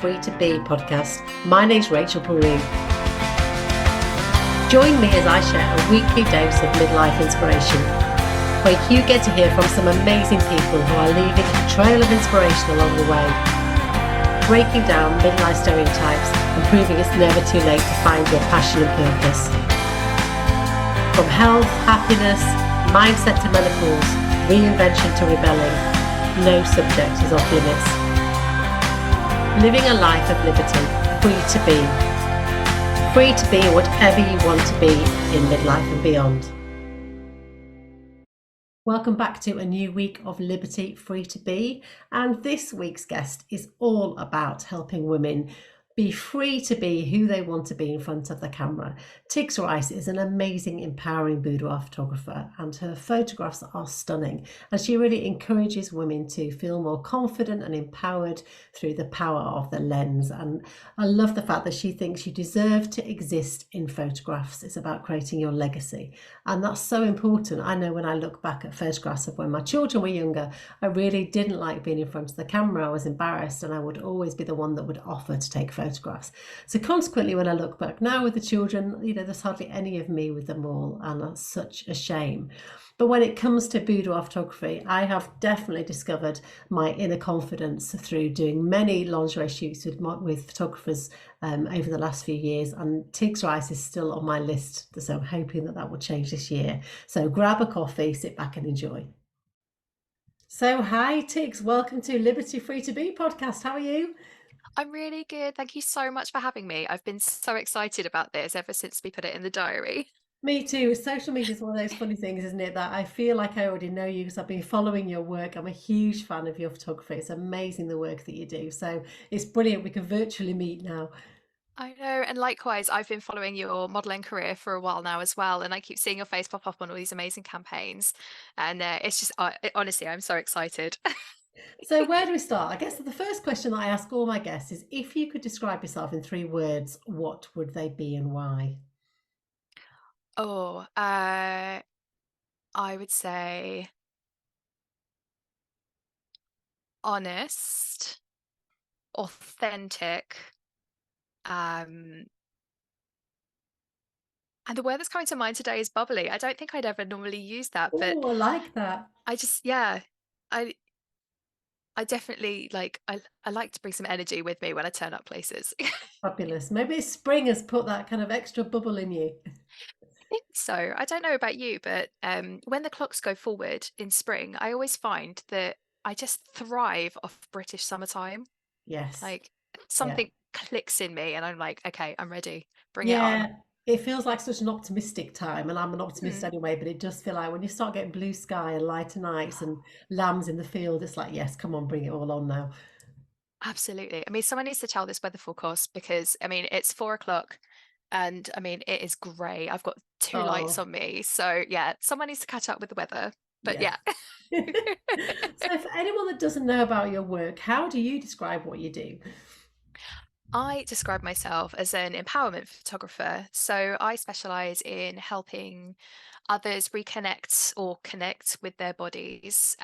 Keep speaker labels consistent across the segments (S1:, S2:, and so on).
S1: Free to Be podcast. My name's Rachel Peru. Join me as I share a weekly dose of midlife inspiration, where you get to hear from some amazing people who are leaving a trail of inspiration along the way, breaking down midlife stereotypes and proving it's never too late to find your passion and purpose. From health, happiness, mindset to menopause, reinvention to rebelling, no subject is off limits. Living a life of liberty, free to be. Free to be whatever you want to be in midlife and beyond. Welcome back to a new week of Liberty, Free to Be. And this week's guest is all about helping women be free to be who they want to be in front of the camera. Tigz Rice is an amazing, empowering boudoir photographer, and her photographs are stunning. And she really encourages women to feel more confident and empowered through the power of the lens. And I love the fact that she thinks you deserve to exist in photographs. It's about creating your legacy. And that's so important. I know when I look back at photographs of when my children were younger, I really didn't like being in front of the camera. I was embarrassed, and I would always be the one that would offer to take photographs. So consequently, when I look back now with the children, there's hardly any of me with them all, and that's such a shame. But when it comes to boudoir photography, I have definitely discovered my inner confidence through doing many lingerie shoots with photographers over the last few years, and Tigz Rice is still on my list, so I'm hoping that will change this year. So grab a coffee, sit back and enjoy. So hi Tigz, welcome to Liberty Free to Be podcast. How are you?
S2: I'm really good. Thank you so much for having me. I've been so excited about this ever since we put it in the diary.
S1: Me too. Social media is one of those funny things, isn't it? That I feel like I already know you because I've been following your work. I'm a huge fan of your photography. It's amazing the work that you do. So it's brilliant. We can virtually meet now.
S2: I know, and likewise, I've been following your modeling career for a while now as well, and I keep seeing your face pop up on all these amazing campaigns, and it's just honestly, I'm so excited.
S1: So where do we start? I guess the first question that I ask all my guests is, if you could describe yourself in 3 words, what would they be and why?
S2: Oh, I would say honest, authentic, um, and the word that's coming to mind today is bubbly. I don't think I'd ever normally use that, but
S1: Oh, I like that.
S2: I just, yeah, I I definitely I like to bring some energy with me when I turn up places. I
S1: Fabulous. Maybe spring has put that kind of extra bubble in you.
S2: think so. I don't know about you, but when the clocks go forward in spring, I always find that I just thrive off British summertime.
S1: Yes.
S2: Like
S1: Yeah.
S2: something clicks in me and I'm like, okay, I'm ready. Bring it on.
S1: Yeah, it feels like such an optimistic time, and I'm an optimist
S2: Mm,
S1: anyway, but it does feel like when you start getting blue sky and lighter nights and lambs in the field, it's like, yes, come on, bring it all on now.
S2: absolutely. I mean, someone needs to tell this weather forecast because I mean it's 4 o'clock and I mean it is grey. I've got two lights
S1: Oh,
S2: on me. So yeah, someone needs to catch up with the weather. But
S1: yes.
S2: yeah.
S1: So for anyone that doesn't know about your work, how do you describe what you do?
S2: I describe myself as an empowerment photographer. So I specialize in helping others reconnect or connect with their bodies,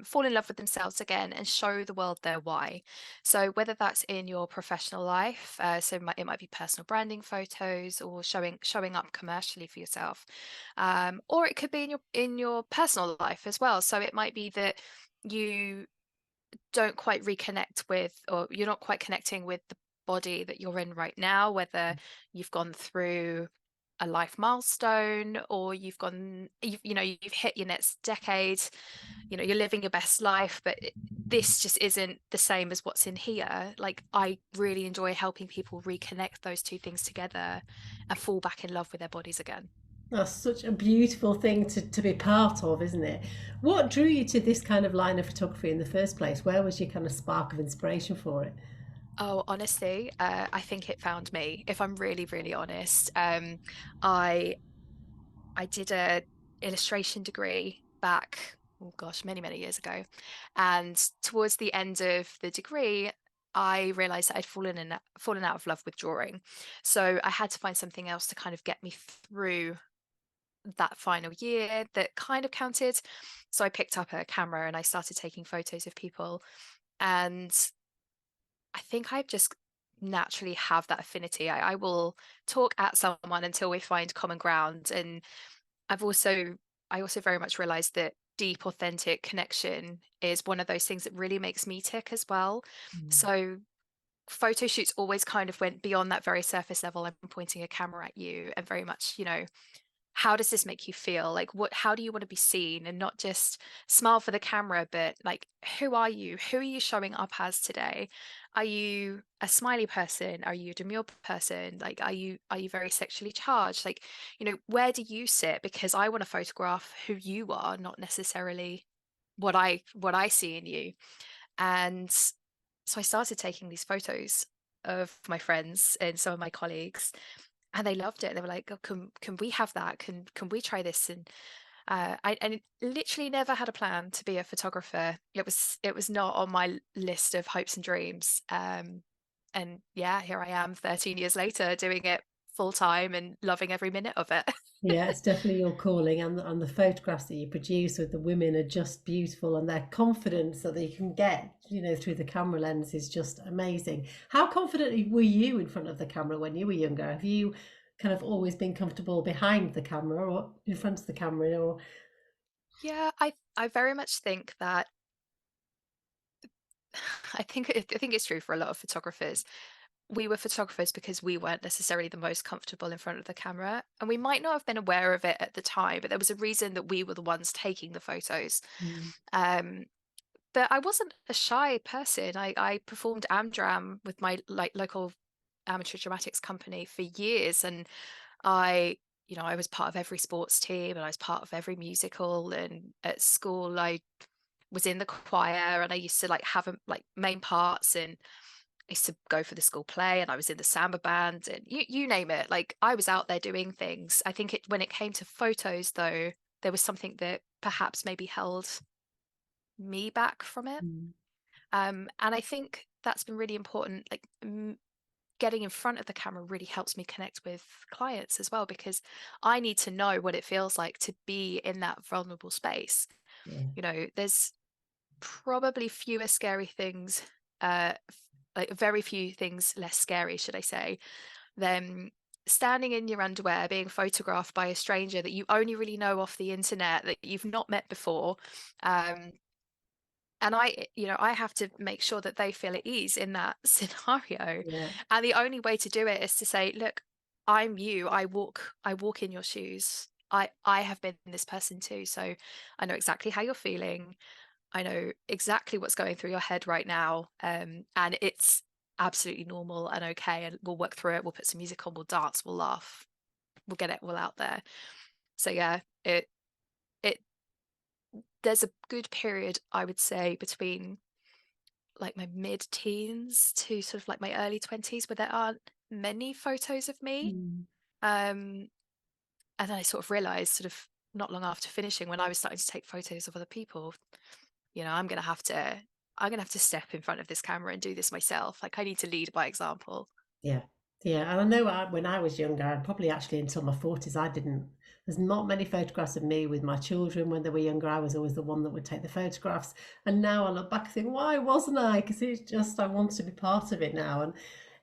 S2: fall in love with themselves again, and show the world their why. So whether that's in your professional life, so it might be personal branding photos or showing up commercially for yourself, or it could be in your personal life as well. So it might be that you don't quite reconnect with, or you're not quite connecting with the body that you're in right now, whether you've gone through a life milestone or you've hit your next decade, you're living your best life, but this just isn't the same as what's in here. Like I really enjoy helping people reconnect those two things together and fall back in love with their bodies again.
S1: That's such a beautiful thing to be part of, isn't it? What drew you to this kind of line of photography in the first place? Where was your kind of spark of inspiration for it?
S2: Oh, honestly, I think it found me, if I'm really, really honest. I I did a illustration degree back, oh gosh, many, many years ago. And towards the end of the degree, I realized that I'd fallen out of love with drawing. So I had to find something else to kind of get me through that final year that kind of counted. So I picked up a camera and I started taking photos of people. And I think I've just naturally have that affinity. I will talk at someone until we find common ground. And I've also I also very much realized that deep, authentic connection is one of those things that really makes me tick as well.
S1: Mm.
S2: So photo shoots always kind of went beyond that very surface level. I'm pointing a camera at you and very much, how does this make you feel? Like, how do you want to be seen? And not just smile for the camera, but like, who are you? Who are you showing up as today? Are you a smiley person? Are you a demure person? Like, are you very sexually charged? Like, where do you sit? Because I want to photograph who you are, not necessarily what I see in you. And so I started taking these photos of my friends and some of my colleagues, and they loved it. They were like, "Oh, can we have that? Can we try this?" And I literally never had a plan to be a photographer. It was not on my list of hopes and dreams. And yeah, here I am, 13 years later, doing it full time and loving every minute of it.
S1: Yeah, it's definitely your calling, and the photographs that you produce with the women are just beautiful, and their confidence that they can get, through the camera lens is just amazing. How confident were you in front of the camera when you were younger? Have you kind of always been comfortable behind the camera or in front of the camera, or
S2: Yeah, I very much think that I think it's true for a lot of photographers. We were photographers because we weren't necessarily the most comfortable in front of the camera, and we might not have been aware of it at the time, but there was a reason that we were the ones taking the photos.
S1: Mm.
S2: Um, but I wasn't a shy person. I performed Amdram with my local amateur dramatics company for years, and I was part of every sports team, and I was part of every musical, and at school I was in the choir, and I used to like have like main parts, and I used to go for the school play, and I was in the samba band, and you name it. Like, I was out there doing things. I think when it came to photos, though, there was something that perhaps maybe held me back from it.
S1: Mm.
S2: And I think that's been really important. Like, getting in front of the camera really helps me connect with clients as well, because I need to know what it feels like to be in that vulnerable space.
S1: Yeah.
S2: There's probably fewer scary things, uh, like very few things less scary, should I say, than standing in your underwear being photographed by a stranger that you only really know off the internet, that you've not met before. Um, and I have to make sure that they feel at ease in that scenario.
S1: Yeah.
S2: And the only way to do it is to say, look, I'm you. I walk in your shoes. I have been this person too. So I know exactly how you're feeling. I know exactly what's going through your head right now. And it's absolutely normal and okay. And we'll work through it. We'll put some music on, we'll dance, we'll laugh, we'll get it all out there. So yeah, it there's a good period, I would say, between like my mid-teens to sort of like my early 20s where there aren't many photos of me.
S1: Mm.
S2: Um, and then I sort of realized, sort of not long after finishing, when I was starting to take photos of other people, I'm gonna have to step in front of this camera and do this myself. Like, I need to lead by example.
S1: Yeah. Yeah, and I know when I was younger, and probably actually until my 40s, I didn't there's not many photographs of me with my children when they were younger. I was always the one that would take the photographs. And now I look back and think, why wasn't I? Because it's just, I want to be part of it now. And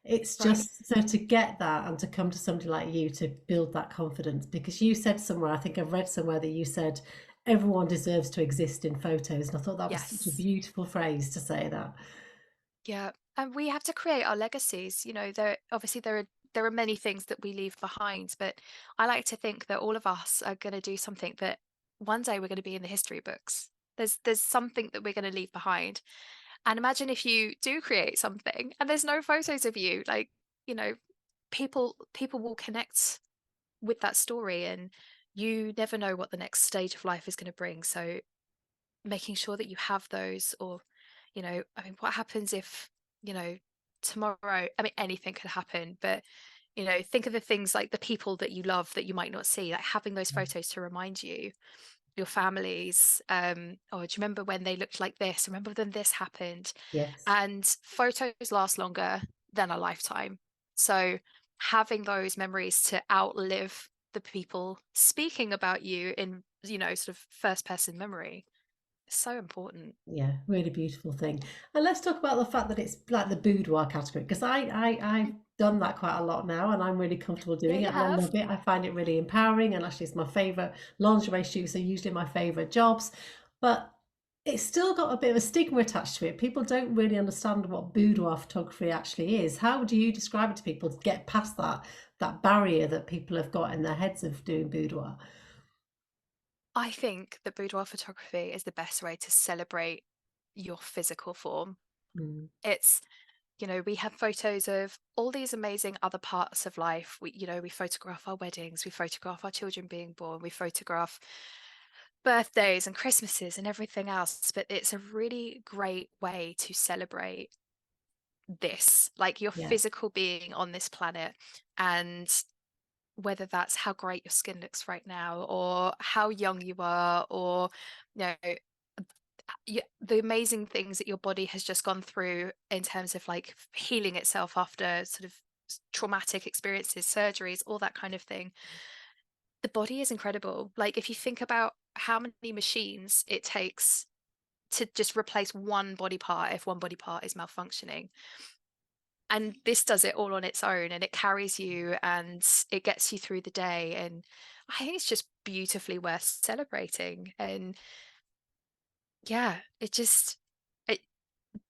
S1: it's
S2: Right.
S1: just, so to get that and to come to somebody like you to build that confidence, because you said somewhere, I think I've read somewhere that you said, everyone deserves to exist in photos. And I thought that was such a
S2: Yes.
S1: beautiful phrase to say that.
S2: Yeah. And we have to create our legacies. There are many things that we leave behind, but I like to think that all of us are going to do something that one day we're going to be in the history books. There's something that we're going to leave behind. And imagine if you do create something and there's no photos of you, like, you know, people will connect with that story, and you never know what the next stage of life is going to bring. So making sure that you have those, or, I mean, what happens if, tomorrow, I mean, anything could happen, but, think of the things, like the people that you love that you might not see, like having those photos to remind you, your families, oh, do you remember when they looked like this? Remember when this happened?
S1: Yes.
S2: And photos last longer than a lifetime. So having those memories to outlive the people speaking about you in, sort of first person memory. So important.
S1: Yeah, really beautiful thing. And let's talk about the fact that it's like the boudoir category, because I've done that quite a lot now, and I'm really comfortable
S2: Yeah,
S1: doing it,
S2: you
S1: and I
S2: have.
S1: love it. I find it really empowering, and actually, it's my favorite. Lingerie shoots are usually my favorite jobs, but it's still got a bit of a stigma attached to it. People don't really understand what boudoir photography actually is. How do you describe it to people to get past that barrier that people have got in their heads of doing boudoir?
S2: I think that boudoir photography is the best way to celebrate your physical form.
S1: Mm,
S2: It's, we have photos of all these amazing other parts of life. We photograph our weddings, we photograph our children being born, we photograph birthdays and Christmases and everything else. But it's a really great way to celebrate this, like your
S1: yeah,
S2: physical being on this planet. And whether that's how great your skin looks right now, or how young you are, or you know the amazing things that your body has just gone through in terms of like healing itself after sort of traumatic experiences, surgeries, all that kind of thing. The body is incredible. Like if you think about how many machines it takes to just replace one body part if one body part is malfunctioning, and this does it all on its own, and it carries you and it gets you through the day. And I think it's just beautifully worth celebrating. And yeah, it,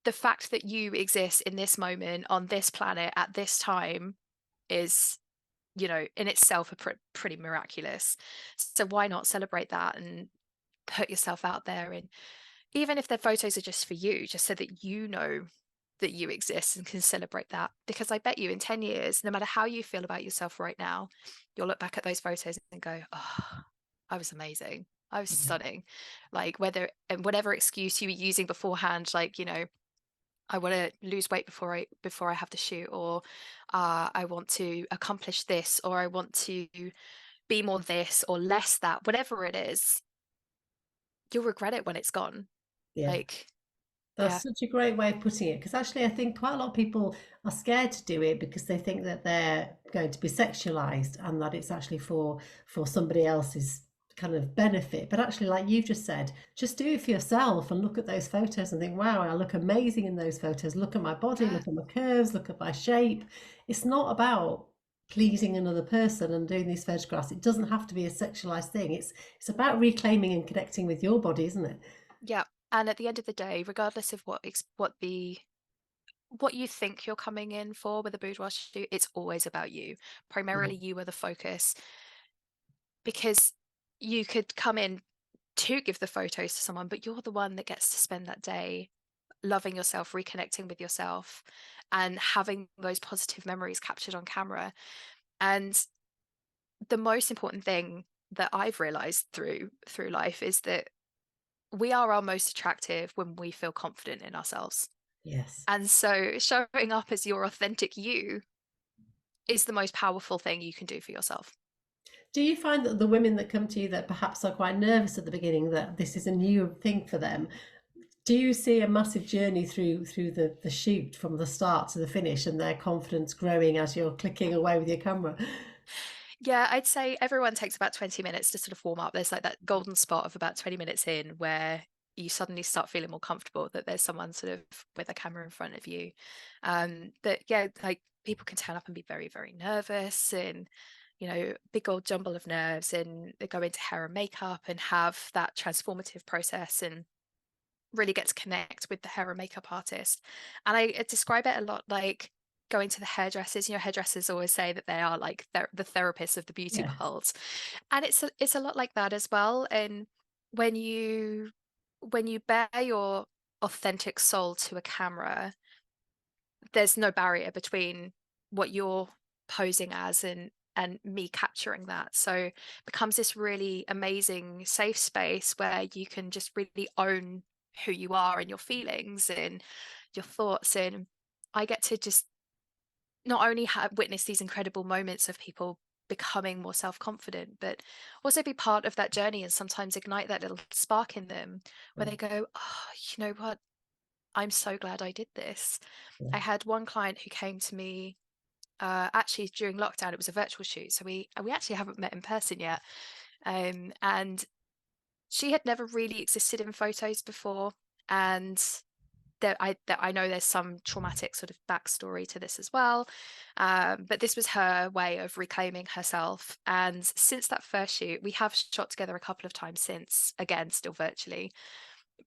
S2: the fact that you exist in this moment on this planet at this time is, in itself a pretty miraculous. So why not celebrate that and put yourself out there? And even if the photos are just for you, just so that you know that you exist and can celebrate that. Because I bet you in 10 years, no matter how you feel about yourself right now, you'll look back at those photos and go, oh, I was amazing. I was
S1: yeah,
S2: stunning. Like whatever excuse you were using beforehand, like, I want to lose weight before I have to shoot, or I want to accomplish this, or I want to be more this or less that, whatever it is, you'll regret it when it's gone.
S1: yeah.
S2: Like, yeah,
S1: That's such a great way of putting it, because actually I think quite a lot of people are scared to do it because they think that they're going to be sexualized and that it's actually for somebody else's kind of benefit. But actually, like you've just said, just do it for yourself and look at those photos and think, wow, I look amazing in those photos. Look at my body,
S2: yeah,
S1: look at my curves, look at my shape. It's not about pleasing another person and doing these photographs. It doesn't have to be a sexualized thing. It's about reclaiming and connecting with your body, isn't it?
S2: yeah. And at the end of the day, regardless of what you think you're coming in for with a boudoir shoot, it's always about you.
S1: Yeah.
S2: Primarily, you are the focus, because you could come in to give the photos to someone, but you're the one that gets to spend that day loving yourself, reconnecting with yourself, and having those positive memories captured on camera. And the most important thing that I've realized through life is that we are our most attractive when we feel confident in ourselves.
S1: Yes.
S2: And so showing up as your authentic you is the most powerful thing you can do for yourself.
S1: Do you find that the women that come to you that perhaps are quite nervous at the beginning, that this is a new thing for them, do you see a massive journey through the shoot from the start to the finish and their confidence growing as you're clicking away with your camera?
S2: Yeah, I'd say everyone takes about 20 minutes to sort of warm up. There's like that golden spot of about 20 minutes in where you suddenly start feeling more comfortable that there's someone sort of with a camera in front of you. That yeah, like people can turn up and be very, very nervous, and big old jumble of nerves, and they go into hair and makeup and have that transformative process and really get to connect with the hair and makeup artist. And I describe it a lot like going to the hairdressers. Hairdressers always say that they are like the therapists of the beauty
S1: Yeah,
S2: world, and it's a lot like that as well. And when you bare your authentic soul to a camera, there's no barrier between what you're posing as and me capturing that. So it becomes this really amazing safe space where you can just really own who you are and your feelings and your thoughts. And I get to just not only witness these incredible moments of people becoming more self-confident, but also be part of that journey and sometimes ignite that little spark in them where
S1: yeah,
S2: they go, oh, you know what, I'm so glad I did this.
S1: yeah.
S2: I had one client who came to me actually during lockdown. It was a virtual shoot, so we actually haven't met in person yet. And she had never really existed in photos before, and that I know there's some traumatic sort of backstory to this as well, but this was her way of reclaiming herself. And since that first shoot, we have shot together a couple of times since, again, still virtually,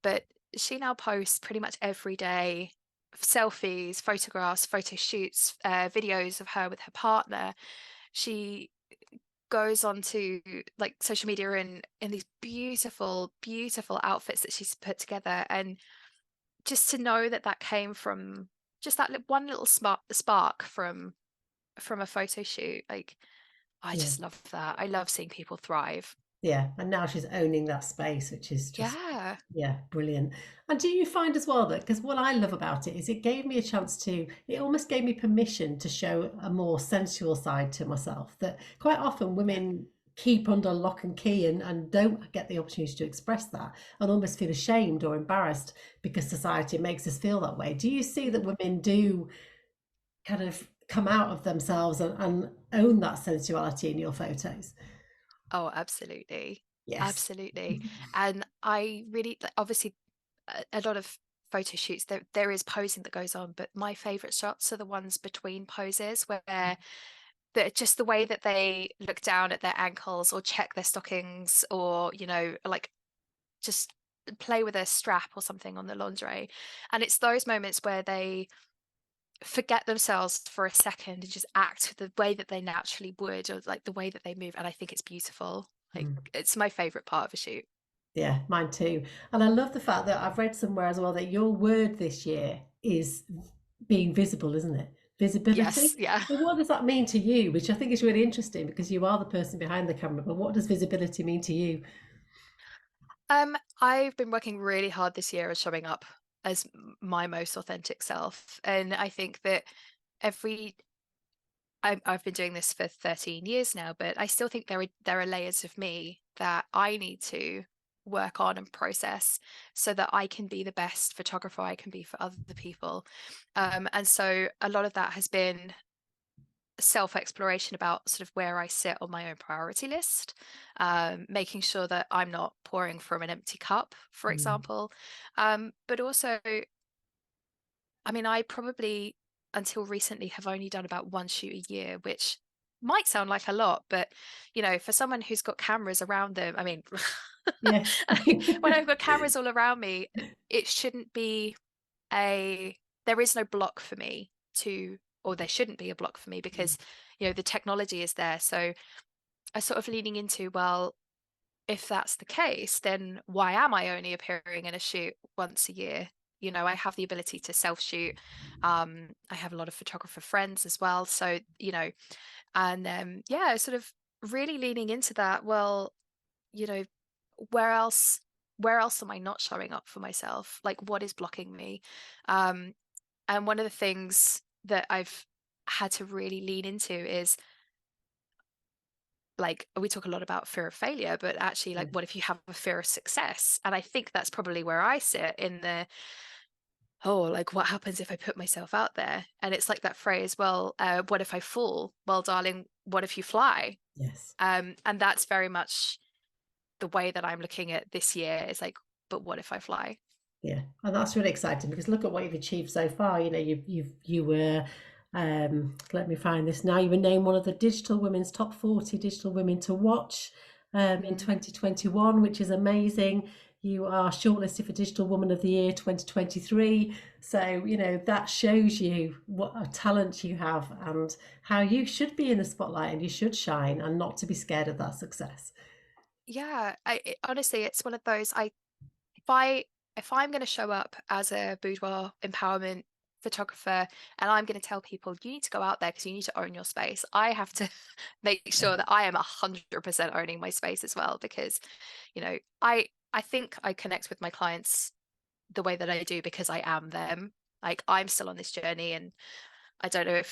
S2: but she now posts pretty much every day selfies, photographs, photo shoots, videos of her with her partner. She goes onto like social media in these beautiful, beautiful outfits that she's put together, and just to know that that came from just that one little spark from a photo shoot, like I
S1: Yeah.
S2: just love that. I love seeing people thrive.
S1: Yeah, and now she's owning that space, which is just,
S2: Yeah.
S1: yeah, brilliant. And do you find as well that, because what I love about it is it gave me a chance to, it almost gave me permission to show a more sensual side to myself that quite often
S2: Yeah.
S1: women keep under lock and key and don't get the opportunity to express that and almost feel ashamed or embarrassed because society makes us feel that way. Do you see that
S2: Mm.
S1: women do kind of come out of themselves and own that sensuality in your photos?
S2: Oh, absolutely.
S1: Yes.
S2: Absolutely. And I really obviously a lot of photo shoots there is posing that goes on, but my favorite shots are the ones between poses where just the way that they look down at their ankles or check their stockings, or like just play with a strap or something on the lingerie. And it's those moments where they forget themselves for a second and just act the way that they naturally would, or like the way that they move. And I think it's beautiful. Like
S1: Mm.
S2: it's my favorite part of a shoot.
S1: Yeah, mine too. And I love the fact that I've read somewhere as well that your word this year is being visible, isn't it?
S2: Yes,
S1: Visibility.
S2: yeah.
S1: So what does that mean to you? Which I think is really interesting because you are the person behind the camera, but what does visibility mean to you?
S2: I've been working really hard this year at showing up as my most authentic self. And I think that every I've been doing this for 13 years now, but I still think there are layers of me that I need to work on and process so that I can be the best photographer I can be for other people. And so a lot of that has been self-exploration about sort of where I sit on my own priority list, making sure that I'm not pouring from an empty cup, for
S1: Mm.
S2: example. But also, I mean, I probably until recently have only done about one shoot a year, which might sound like a lot, but for someone who's got cameras around them, I mean,
S1: Yes.
S2: when I've got cameras all around me, it shouldn't be there is no block for me to, or there shouldn't be a block for me because, the technology is there. So I sort of leaning into, well, if that's the case, then why am I only appearing in a shoot once a year? I have the ability to self shoot. I have a lot of photographer friends as well. So, and yeah, sort of really leaning into that. Well, you know, where else, where else am I not showing up for myself? Like what is blocking me? Um, and one of the things that I've had to really lean into is like we talk a lot about fear of failure, but actually like
S1: Yeah.
S2: what if you have a fear of success? And I think that's probably where I sit in the, oh, like what happens if I put myself out there? And it's like that phrase, well, what if I fall? Well, darling, what if you fly?
S1: Yes.
S2: And that's very much the way that I'm looking at this year. Is like, but what if I fly?
S1: Yeah, and that's really exciting because look at what you've achieved so far. You know, you were, let me find this now. You were named one of the Digital Women's Top 40 Digital Women to Watch in
S2: Mm.
S1: 2021, which is amazing. You are shortlisted for Digital Woman of the Year 2023. So, you know, that shows you what a talent you have and how you should be in the spotlight and you should shine and not to be scared of that success.
S2: Yeah, honestly, it's one of those. If I if I'm going to show up as a boudoir empowerment photographer and I'm going to tell people you need to go out there because you need to own your space, I have to make
S1: Yeah.
S2: sure that I am 100% owning my space as well because I think I connect with my clients the way that I do because I am them. Like I'm still on this journey, and I don't know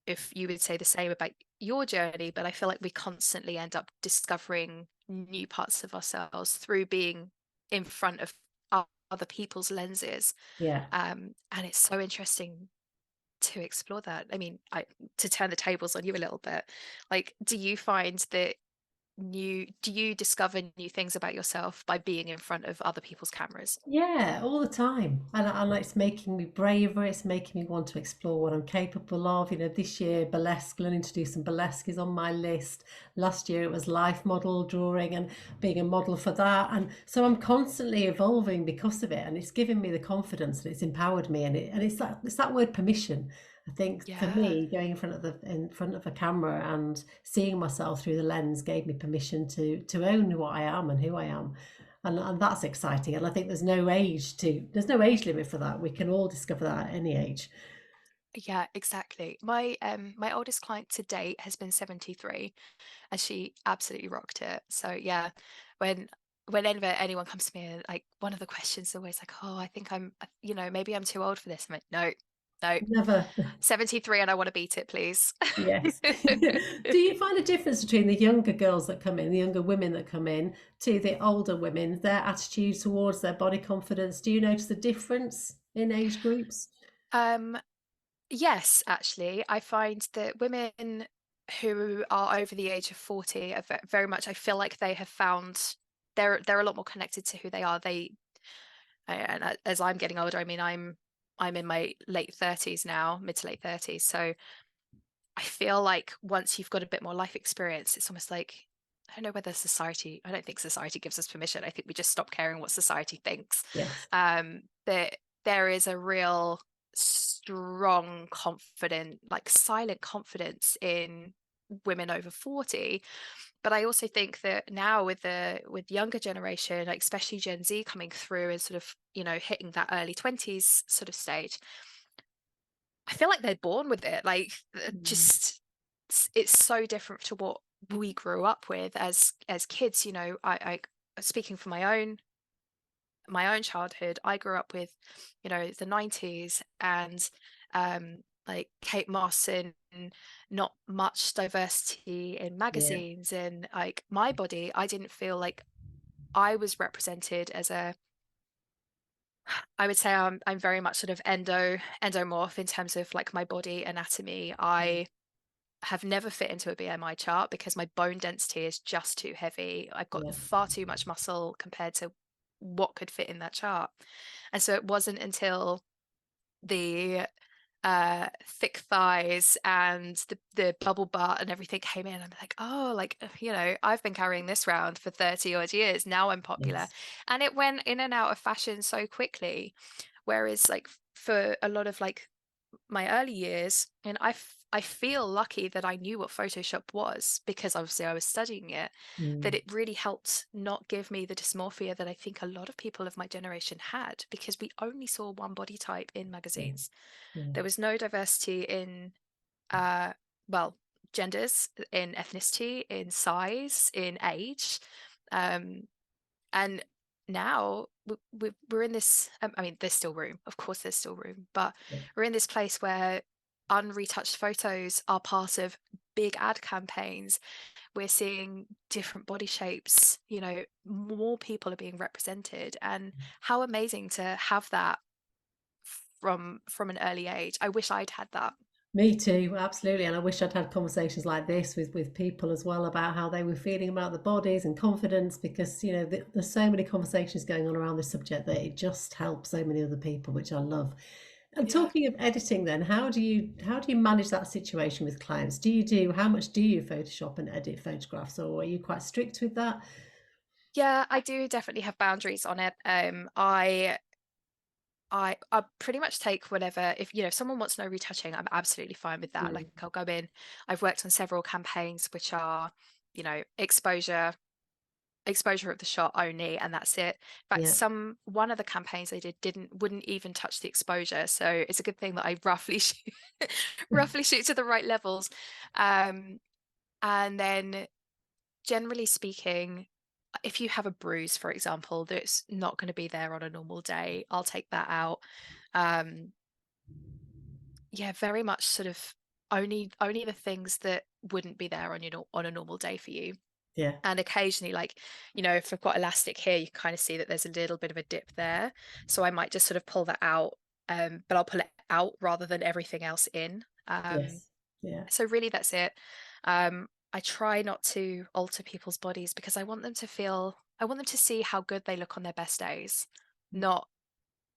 S2: if you would say the same about your journey, but I feel like we constantly end up discovering new parts of ourselves through being in front of other people's lenses.
S1: Yeah.
S2: And it's so interesting to explore that. I mean, to turn the tables on you a little bit, like, do you find that do you discover new things about yourself by being in front of other people's cameras?
S1: Yeah, all the time. And it's making me braver. It's making me want to explore what I'm capable of. This year, burlesque, learning to do some burlesque is on my list. Last year, it was life model drawing and being a model for that. And so I'm constantly evolving because of it. And it's given me the confidence and it's empowered me. And it's that word permission. I think for
S2: Yeah.
S1: me, going in front of a camera and seeing myself through the lens gave me permission to own what I am and who I am. And that's exciting. And I think there's no age limit for that. We can all discover that at any age.
S2: Yeah, exactly. My oldest client to date has been 73, and she absolutely rocked it. So yeah, when whenever anyone comes to me, and like one of the questions is always like, "Oh, I think maybe I'm too old for this." I'm like, "No, no,
S1: Never.
S2: 73 and I want to beat it, please."
S1: Yes. Do you find a difference between the younger girls that come in, the younger women that come in, to the older women, their attitude towards their body confidence? Do you notice a difference in age groups?
S2: Um, yes, actually, I find that women who are over the age of 40 are very much, I feel like they have found they're a lot more connected to who they are. As I'm getting older, I mean, I'm in my late 30s now, mid to late 30s. So I feel like once you've got a bit more life experience, it's almost like, I don't know whether I don't think society gives us permission. I think we just stop caring what society thinks.
S1: Yes.
S2: That there is a real strong, confident, like silent confidence in women over 40. But I also think that now with younger generation, like especially Gen Z coming through and sort of, hitting that early 20s sort of stage, I feel like they're born with it. Like
S1: Mm.
S2: just it's so different to what we grew up with as kids. I speaking for my own childhood, I grew up with, the 90s and like Kate Moss and not much diversity in
S1: Yeah.
S2: magazines, and like my body, I didn't feel like I was represented as a I would say I'm very much sort of endomorph in terms of like my body anatomy. I have never fit into a BMI chart because my bone density is just too heavy. I've got
S1: Yeah.
S2: far too much muscle compared to what could fit in that chart. And so it wasn't until the thick thighs and the bubble butt and everything came in, I'm like, oh, like, I've been carrying this round for 30 odd years. Now I'm popular.
S1: Yes.
S2: And it went in and out of fashion so quickly. Whereas like for a lot of like my early years, and I feel lucky that I knew what Photoshop was because obviously I was studying it, that
S1: Mm.
S2: it really helped not give me the dysmorphia that I think a lot of people of my generation had, because we only saw one body type in
S1: Yeah.
S2: magazines.
S1: Yeah.
S2: There was no diversity in uh well, genders, in ethnicity, in size, in age. Um and now we're in this, I mean, there's still room, of course there's still room, but
S1: Yeah.
S2: we're in this place where unretouched photos are part of big ad campaigns. We're seeing different body shapes, more people are being represented, and how amazing to have that from an early age. I wish I'd had that.
S1: Me too, absolutely. And I wish I'd had conversations like this with people as well about how they were feeling about the bodies and confidence, because there's so many conversations going on around this subject that it just helps so many other people, which I love. And
S2: Yeah.
S1: talking of editing, then how do you manage that situation with clients? How much do you Photoshop and edit photographs, or are you quite strict with that?
S2: Yeah, I do definitely have boundaries on it. I pretty much take whatever, if someone wants no retouching, I'm absolutely fine with that. Like
S1: Mm.
S2: I'll go in. I've worked on several campaigns which are, exposure of the shot only, and that's it. In fact,
S1: Yeah.
S2: one of the campaigns I wouldn't even touch the exposure. So it's a good thing that I roughly shoot, roughly shoot to the right levels. Um, and then generally speaking, if you have a bruise, for example, that's not going to be there on a normal day, I'll take that out. Um, yeah, very much sort of only the things that wouldn't be there on a normal day for you.
S1: Yeah.
S2: And occasionally, like, if I've got elastic here, you kind of see that there's a little bit of a dip there. So I might just sort of pull that out, but I'll pull it out rather than everything else in.
S1: Yes. Yeah.
S2: So really that's it. I try not to alter people's bodies because I want them to see how good they look on their best days, not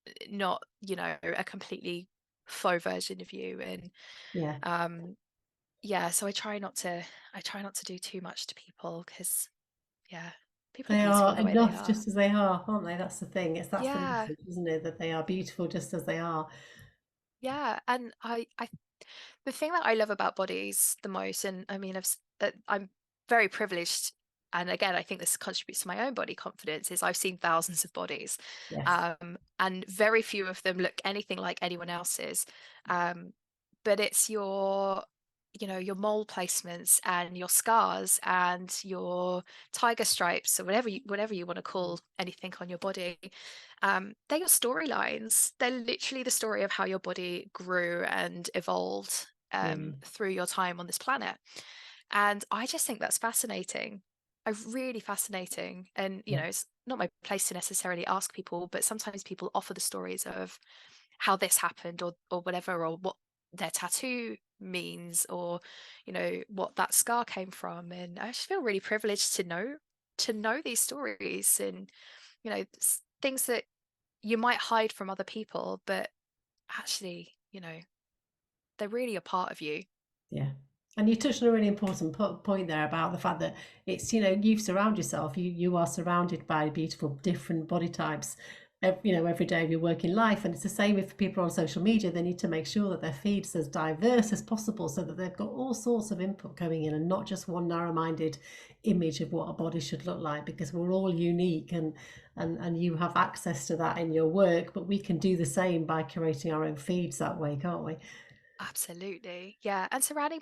S2: a completely faux version of you. And
S1: Yeah.
S2: um yeah, so I try not to do too much to people because yeah, people are
S1: They
S2: beautiful
S1: are
S2: the way they
S1: enough
S2: are.
S1: just as they are, aren't they? That's the thing. That's the
S2: Yeah,
S1: message, isn't it? That they are beautiful just as they are.
S2: yeah. And I the thing that I love about bodies the most, and I mean, I'm very privileged, and again, I think this contributes to my own body confidence, is I've seen thousands of bodies,
S1: Yes.
S2: and very few of them look anything like anyone else's. Um, but it's your mole placements and your scars and your tiger stripes or whatever you want to call anything on your body. They're your storylines. They're literally the story of how your body grew and evolved
S1: Yeah.
S2: through your time on this planet. And I just think that's fascinating. Really fascinating. And,
S1: Yeah.
S2: it's not my place to necessarily ask people, but sometimes people offer the stories of how this happened or whatever, or what their tattoo means, or, what that scar came from. And I just feel really privileged to know these stories, and, things that you might hide from other people, but actually, they're really a part of you.
S1: Yeah. And you touched on a really important point there about the fact that it's, you surround yourself, you are surrounded by beautiful different body types, every day of your working life. And it's the same if people are on social media, they need to make sure that their feed's as diverse as possible so that they've got all sorts of input coming in and not just one narrow-minded image of what a body should look like, because we're all unique, and you have access to that in your work, but we can do the same by curating our own feeds that way, can't we?
S2: Absolutely. Yeah. And surrounding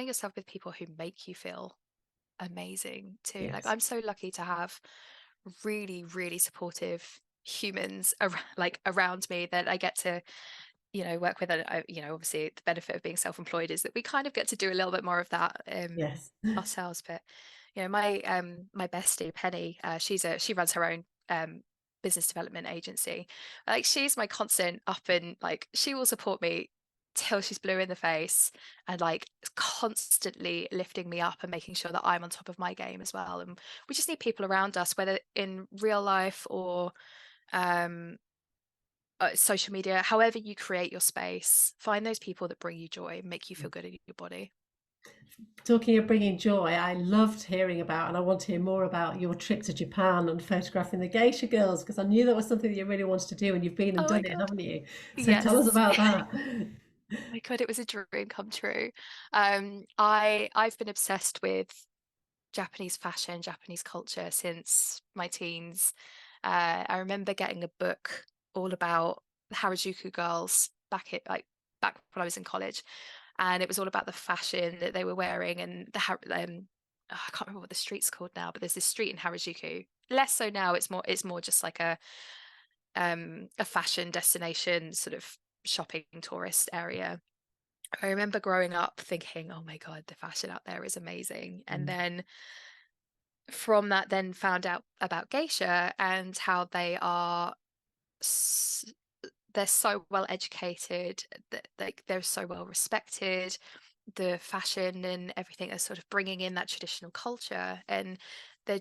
S2: yourself with people who make you feel amazing too. Like,
S1: Yes.
S2: I'm so lucky to have really, really supportive humans around me that I get to, work with. And obviously the benefit of being self-employed is that we kind of get to do a little bit more of that
S1: Yes.
S2: ourselves. But my bestie Penny, she runs her own business development agency. Like, she's my constant up, and like, she will support me till she's blue in the face, and like constantly lifting me up and making sure that I'm on top of my game as well. And we just need people around us, whether in real life or um social media. However you create your space, find those people that bring you joy, make you feel good in your body.
S1: Talking of bringing joy, I loved hearing about, and I want to hear more about your trip to Japan and photographing the geisha girls, because I knew that was something that you really wanted to do, and you've been and
S2: Oh my
S1: done it,
S2: god,
S1: haven't you? So tell us
S2: yes.
S1: about that.
S2: Oh my god, it was a dream come true. I've been obsessed with Japanese fashion, Japanese culture since my teens. I remember getting a book all about the Harajuku girls back when I was in college, and it was all about the fashion that they were wearing, and I can't remember what the street's called now, but there's this street in Harajuku. Less so now. It's more just like a fashion destination, sort of shopping tourist area. I remember growing up thinking, oh my God, the fashion out there is amazing. And
S1: Mm,
S2: then from that, then found out about geisha and how they're so well educated, that like they're so well respected. The fashion and everything is sort of bringing in that traditional culture, and they're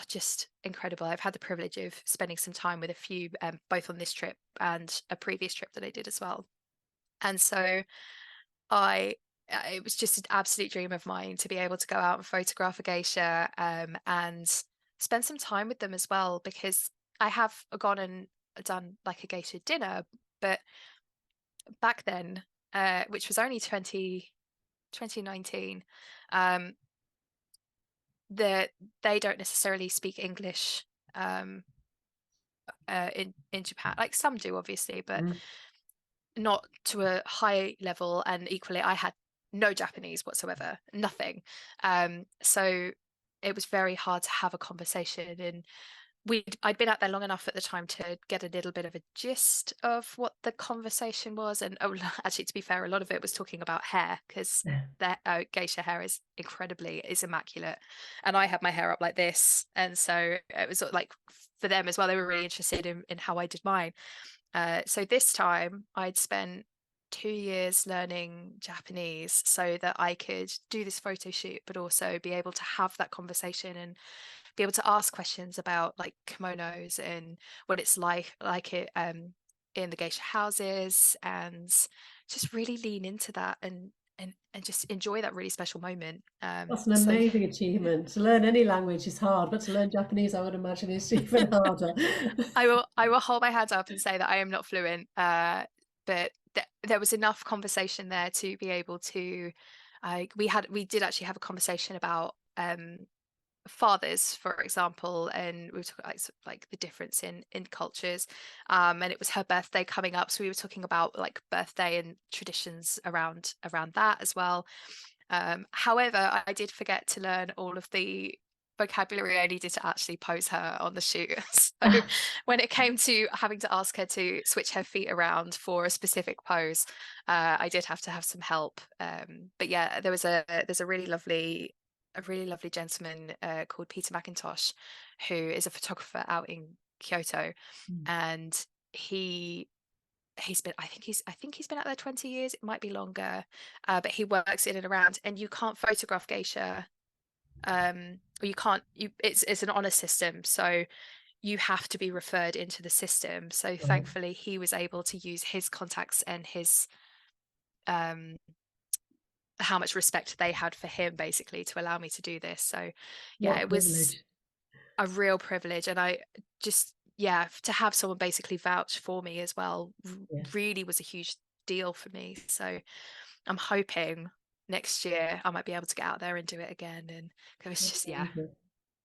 S2: just incredible. I've had the privilege of spending some time with a few, both on this trip and a previous trip that I did as well. And so I it was just an absolute dream of mine to be able to go out and photograph a geisha, and spend some time with them as well, because I have gone and done like a geisha dinner, but back then, which was only 2019, um, that they don't necessarily speak English in Japan. Like, some do obviously, but
S1: mm.
S2: not to a high level. And equally, I had no Japanese whatsoever, nothing. So it was very hard to have a conversation. And I'd been out there long enough at the time to get a little bit of a gist of what the conversation was. And actually, to be fair, a lot of it was talking about hair, because
S1: Yeah.
S2: their geisha hair is immaculate, and I had my hair up like this, and so it was sort of like, for them as well, they were really interested in how I did mine. So this time I'd spent 2 years learning Japanese so that I could do this photo shoot, but also be able to have that conversation and be able to ask questions about like kimonos and what it's like it in the geisha houses, and just really lean into that and just enjoy that really special moment.
S1: That's an
S2: So
S1: amazing achievement. To learn any language is hard, but to learn Japanese, I would imagine, is even harder.
S2: I will hold my hands up and say that I am not fluent, but there was enough conversation there to be able to. We did actually have a conversation about fathers, for example, and we were talking like, like the difference in cultures. And it was her birthday coming up, so we were talking about like birthday and traditions around that as well. However, I did forget to learn all of the vocabulary I needed to actually pose her on the shoot. So when it came to having to ask her to switch her feet around for a specific pose, I did have to have some help. But yeah, there's a really lovely gentleman called Peter McIntosh, who is a photographer out in Kyoto, and he I think he's been out there 20 years. It might be longer, but he works in and around, and you can't photograph geisha, or you can't. It's an honor system, so you have to be referred into the system. So
S1: Right.
S2: thankfully, he was able to use his contacts and his um how much respect they had for him basically to allow me to do this. So yeah,
S1: What a
S2: it was
S1: privilege.
S2: a real privilege, and I just yeah, to have someone basically vouch for me as well
S1: Yeah,
S2: really was a huge deal for me. So I'm hoping next year I might be able to get out there and do it again, and it was
S1: that's
S2: just yeah,
S1: amazing.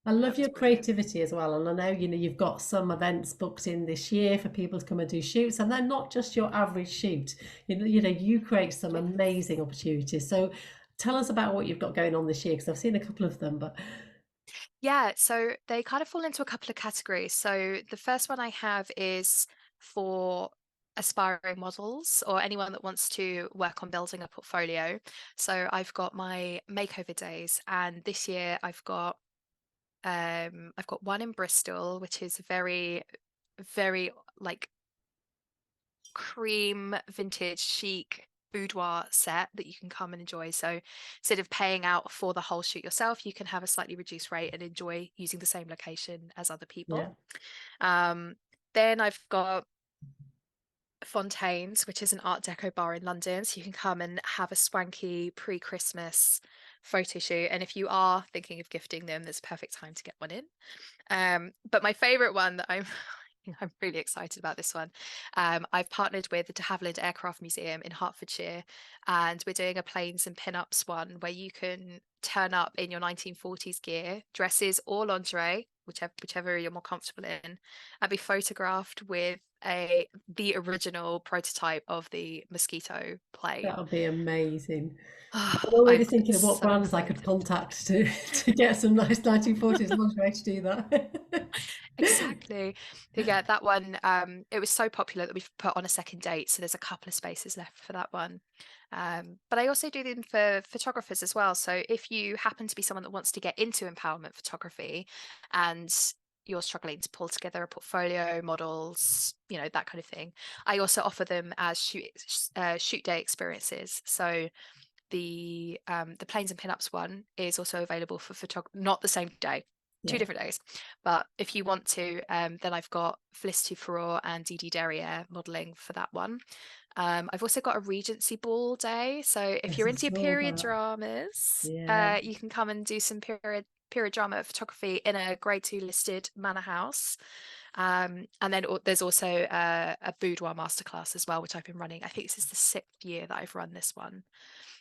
S1: I
S2: that
S1: love
S2: was
S1: your
S2: brilliant.
S1: creativity as well, and I know you've got some events booked in this year for people to come and do shoots, and they're not just your average shoot. You create some
S2: Yes.
S1: amazing opportunities. So, tell us about what you've got going on this year, because I've seen a couple of them. But
S2: Yeah, so they kind of fall into a couple of categories. So the first one I have is for aspiring models or anyone that wants to work on building a portfolio. So I've got my makeover days, and this year I've got one in Bristol, which is very like cream vintage chic boudoir set that you can come and enjoy. So instead of paying out for the whole shoot yourself, you can have a slightly reduced rate and enjoy using the same location as other people.
S1: yeah,
S2: Um, then I've got Fontaine's, which is an Art Deco bar in London. So you can come and have a swanky pre-Christmas photo shoot. And if you are thinking of gifting them, there's a perfect time to get one in. But my favorite one that I'm really excited about this one. I've partnered with the de Havilland Aircraft Museum in Hertfordshire, and we're doing a planes and pin-ups one where you can turn up in your 1940s gear, dresses or lingerie, whichever you're more comfortable in, and be photographed with the original prototype of the Mosquito plane.
S1: that would be amazing. I'm
S2: Oh,
S1: already
S2: I'm
S1: thinking of what
S2: so
S1: brands I could
S2: excited.
S1: contact to to get some nice 1940s lingerie to do that.
S2: Exactly. But yeah, that one, it was so popular that we've put on a second date, so there's a couple of spaces left for that one. But I also do them for photographers as well. So if you happen to be someone that wants to get into empowerment photography and you're struggling to pull together a portfolio, models, that kind of thing, I also offer them as shoot day experiences. So the planes and pinups one is also available for not the same day, two
S1: Yeah,
S2: different days. But if you want to, then I've got Felicity Furore and Dee Derriere modeling for that one. I've also got a Regency Ball day. So if
S1: yes,
S2: you're
S1: I
S2: into your
S1: saw
S2: period
S1: that.
S2: dramas,
S1: Yeah,
S2: you can come and do some period drama photography in a grade 2 listed manor house. And then there's also a boudoir masterclass as well, which I've been running. I think this is the 6th year that I've run this one.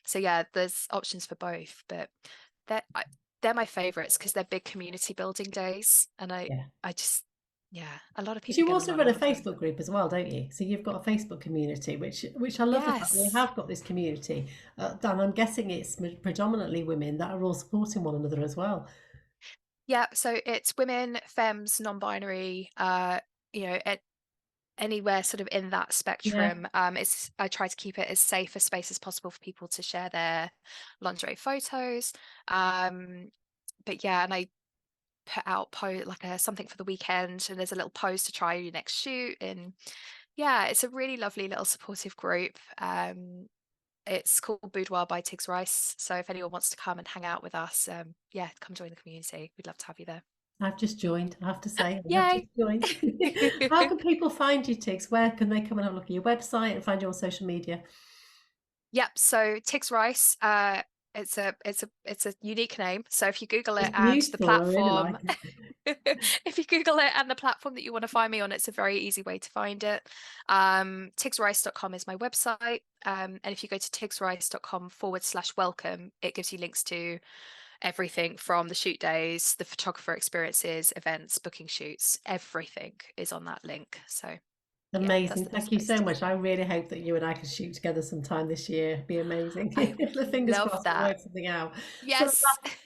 S2: So yeah, there's options for both, but they're they're my favorites because they're big community building days, and
S1: yeah.
S2: I just yeah, a lot of
S1: Because
S2: people
S1: you
S2: get a
S1: also
S2: lot
S1: run a
S2: out of them.
S1: Facebook group as well, don't you? So you've got a Facebook community, which I love the fact we
S2: Yes.
S1: have got this community. Dan, I'm guessing it's predominantly women that are all supporting one another as well.
S2: Yeah, so it's women, femmes, non-binary, anywhere sort of in that
S1: Yeah,
S2: spectrum. It's I try to keep it as safe a space as possible for people to share their lingerie photos. Um, but yeah, and I put out like a something for the weekend, and there's a little pose to try your next shoot, and Yeah, it's a really lovely little supportive group. It's called Boudoir by Tigz Rice. So if anyone wants to come and hang out with us, yeah, come join the community. We'd love to have you there.
S1: I've just joined, I have to say, I have just
S2: Yay!
S1: joined. How can people find you, Tigz? Where can they come and have a look at your website and find you on social media?
S2: Yep. So Tigz Rice, it's a unique name. So if you Google it
S1: It's
S2: and the
S1: beautiful, I really like
S2: platform,
S1: it.
S2: if you Google it and the platform that you want to find me on, it's a very easy way to find it. Tigzrice.com is my website. And if you go to tigzrice.com/welcome, it gives you links to everything from the shoot days, the photographer experiences, events, booking shoots, everything is on that link. So yeah, that's
S1: Amazing.
S2: the best
S1: Thank you
S2: place
S1: so
S2: to
S1: much.
S2: go.
S1: I really hope that you and I can shoot together sometime this year. It'd be amazing.
S2: I
S1: The
S2: would
S1: fingers
S2: love
S1: crossed we'll
S2: that.
S1: work something out. So
S2: Yes.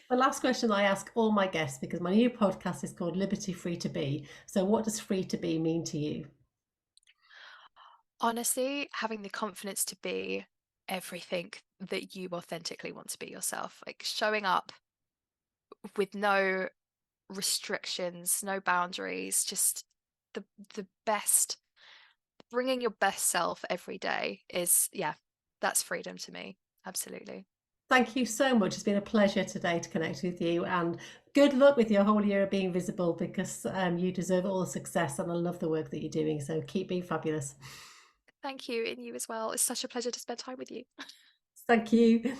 S1: the last question I ask all my guests, because my new podcast is called Liberty Free to Be. So what does free to be mean to you?
S2: Honestly, having the confidence to be everything that you authentically want to be yourself, like showing up with no restrictions, no boundaries, just the the best, bringing your best self every day is, yeah, that's freedom to me. Absolutely.
S1: Thank you so much. It's been a pleasure today to connect with you, and good luck with your whole year of being visible, because you deserve all the success and I love the work that you're doing. So keep being fabulous.
S2: Thank you, and you as well. It's such a pleasure to spend time with you.
S1: Thank you.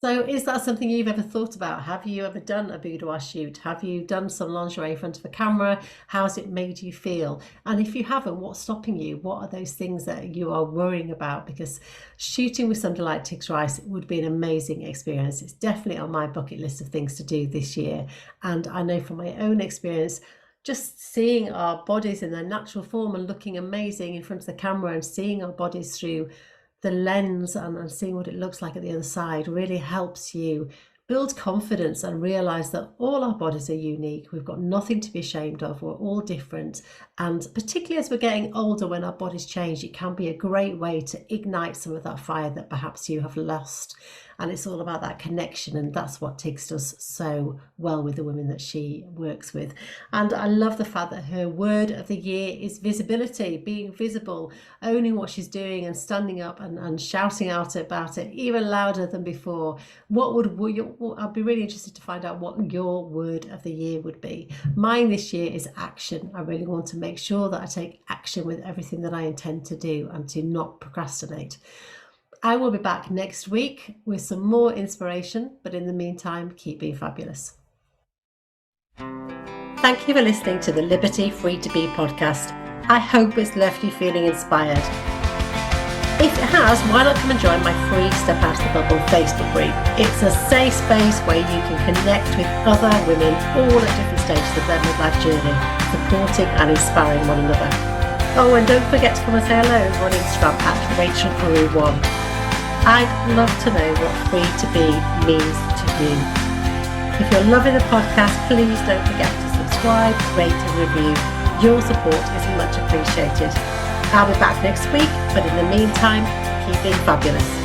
S1: So is that something you've ever thought about? Have you ever done a boudoir shoot? Have you done some lingerie in front of a camera? How's it made you feel? And if you haven't, what's stopping you? What are those things that you are worrying about? Because shooting with somebody like Tigz Rice would be an amazing experience. It's definitely on my bucket list of things to do this year. And I know from my own experience, just seeing our bodies in their natural form and looking amazing in front of the camera and seeing our bodies through the lens and seeing what it looks like at the other side really helps you build confidence and realize that all our bodies are unique. We've got nothing to be ashamed of. We're all different. And particularly as we're getting older, when our bodies change, it can be a great way to ignite some of that fire that perhaps you have lost. And it's all about that connection. And that's what Tigz does so well with the women that she works with. And I love the fact that her word of the year is visibility, being visible, owning what she's doing and standing up and shouting out about it even louder than before. I'd be really interested to find out what your word of the year would be. Mine this year is action. I really want to make sure that I take action with everything that I intend to do and to not procrastinate. I will be back next week with some more inspiration, but in the meantime, keep being fabulous. Thank you for listening to the Liberty Free to Be podcast. I hope it's left you feeling inspired. If it has, why not come and join my free Step Out of the Bubble Facebook group? It's a safe space where you can connect with other women all at different stages of their midlife journey, supporting and inspiring one another. Oh, and don't forget to come and say hello on Instagram at RachelPeru1. I'd love to know what free to be means to you. If you're loving the podcast, please don't forget to subscribe, rate and review. Your support is much appreciated. I'll be back next week, but in the meantime, keep being fabulous.